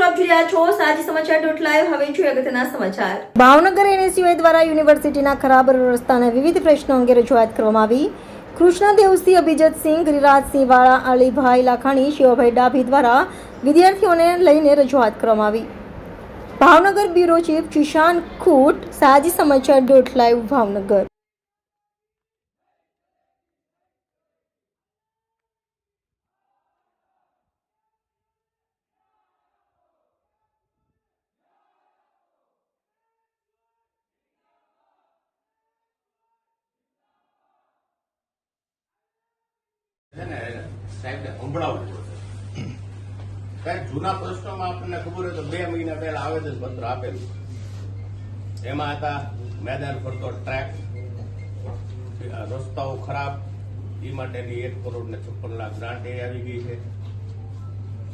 આપ જોઈ રહ્યા છો સાજી સમાચાર .live. હવે જોઈએ અગત્યના સમાચાર. ભાવનગર NSUI દ્વારા યુનિવર્સિટીના ખરાબ રસ્તાના વિવિધ પ્રશ્નો અંગે રજૂઆત કરવામાં આવી. કૃષ્ણદેવસિંહ, અભિજીતસિંહ, ગિરિરાજસિંહ વાળા, અલીભાઈ લાખાણી, શિવભાઈ ડાભી દ્વારા વિદ્યાર્થીઓને લઈને રજૂઆત કરવામાં આવી. ભાવનગર બ્યુરો ચીફ જીશાન ખૂટ, સાજી સમાચાર .live ભાવનગર. જૂના પ્રશ્નોમાં આપણને ખબર હોય તો 2 મહિના પહેલા આવેદન પત્ર આપેલું. એમાં હતા મેદાન ફરતો ટ્રેક, રસ્તાઓ ખરાબ, એ માટેની 1,56,00,000 ગ્રાન્ટ એ આવી ગઈ છે.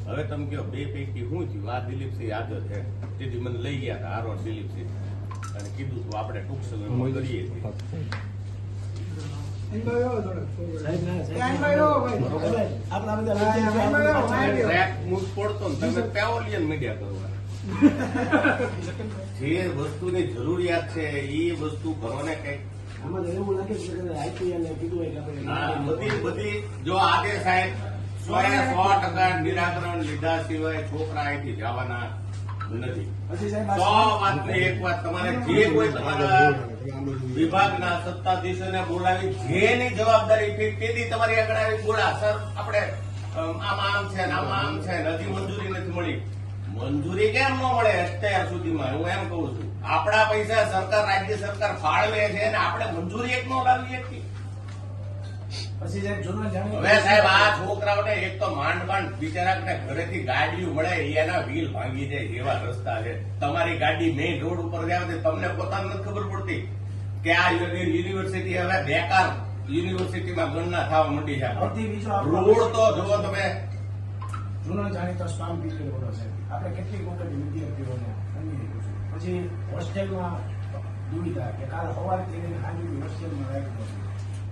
હવે તમે કહો 2 પૈકી શું થયું? આ દિલીપસિંહ યાદવ છે, તેથી મને લઈ ગયા હતા આરોડ દિલીપસિંહ અને કીધું તું આપણે ટૂંક સમયમાં કરીએ છીએ. જે વસ્તુની જરૂરિયાત છે એ વસ્તુ ભરોને કઈક બધી જો આજે સાહેબ 100% નિરાકરણ લીધા સિવાય છોકરા અહીંથી જવાના નથી. 100 એક વાત તમારે જે કોઈ તમારા વિભાગના સત્તાધીશોને બોલાવી જેની જવાબદારી ફીટ તેથી તમારી આગળ આવી બોલા સર આપણે આમાં આમ છે ને આમાં આમ છે ને હજી મંજૂરી નથી મળી. મંજૂરી કેમ ન મળે અત્યાર સુધીમાં? હું એમ કહું છું આપણા પૈસા સરકાર રાજ્ય સરકાર ફાળવે છે ને આપણે મંજૂરી એક ન લાવી શકીએ. હવે સાહેબ આ છોકરાઓને એક તો માંડ બિચારા ઘરેથી ગાડીઓ મળે એના વ્હીલ ભાંગી જાય એવા રસ્તા છે. તમારી ગાડી મેઇન રોડ ઉપર જાવ તમને પોતાને નથી ખબર પડતી કે આ યુનિવર્સિટી હવે બેકાર યુનિવર્સિટીમાં ગણના થવા માંડી છે. રોડ તો જુઓ તમે. જૂનો જાણીતો સ્પામ પિરિયડ બોલો છે. આપણે કેટલીક વખત વિદ્યાર્થીઓને પછી હોસ્ટેલમાં દુવિધા કે કાલ સવારથી સાંજની હોસ્ટેલમાં રાખી દો.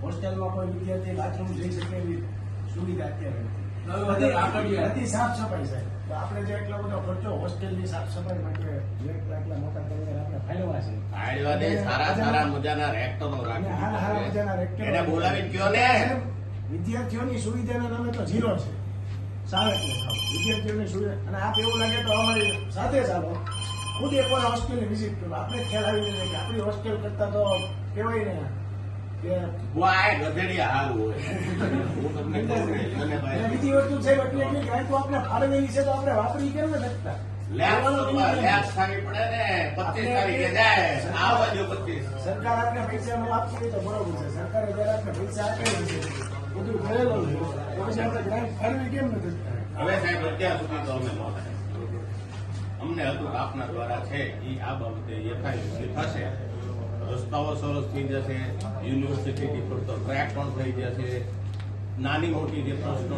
હોસ્ટેલમાં કોઈ વિદ્યાર્થી બાથરૂમ જઈ શકે એવી સુવિધા અત્યારે નથી. સાફ સફાઈ છે તો આપણે જે એટલો બધો ખર્ચો હોસ્ટેલની સાફ સફાઈ માટે એટલા મોટા કરીને આપણે ફાળવા છે. સારા મજાના રેક્ટરો રાખીને બોલાવી ગયો ને. વિદ્યાર્થીઓની સુવિધાના નામે તો ઝીરો છે. સારા વિદ્યાર્થીઓની સુવિધા અને આપ એવું લાગે તો અમારી સાથે ચાલો ખુદ એકવાર હોસ્ટેલની વિઝિટ કરો. આપણે ખ્યાલ આવી જાય કે આપણી હોસ્ટેલ કરતા તો કહેવાય ને બીજી વસ્તુ છે એટલી ગાય તો આપણે ફાળવેલી છે તો આપણે વાપરી કેમ ને શકતા? સરકાર આપણે પૈસા નો આપશે તો બરોબર છે. સરકારે જયારે આપણે પૈસા આપેલા છે બધું કરેલું છે તો પછી આપણે ગ્રાન્ટ ફાળવી કેમ નથી શકતા? હવે સાહેબ અત્યાર સુધી તો અમે અમને હતું આપના દ્વારા છે એ આ બાબતે યથાયોગ્ય થશે. રસ્તાઓ સરસ થઈ જશે, યુનિવર્સિટી પર તો ટ્રેક પણ થઈ જશે. નાની મોટી જે પ્રશ્નો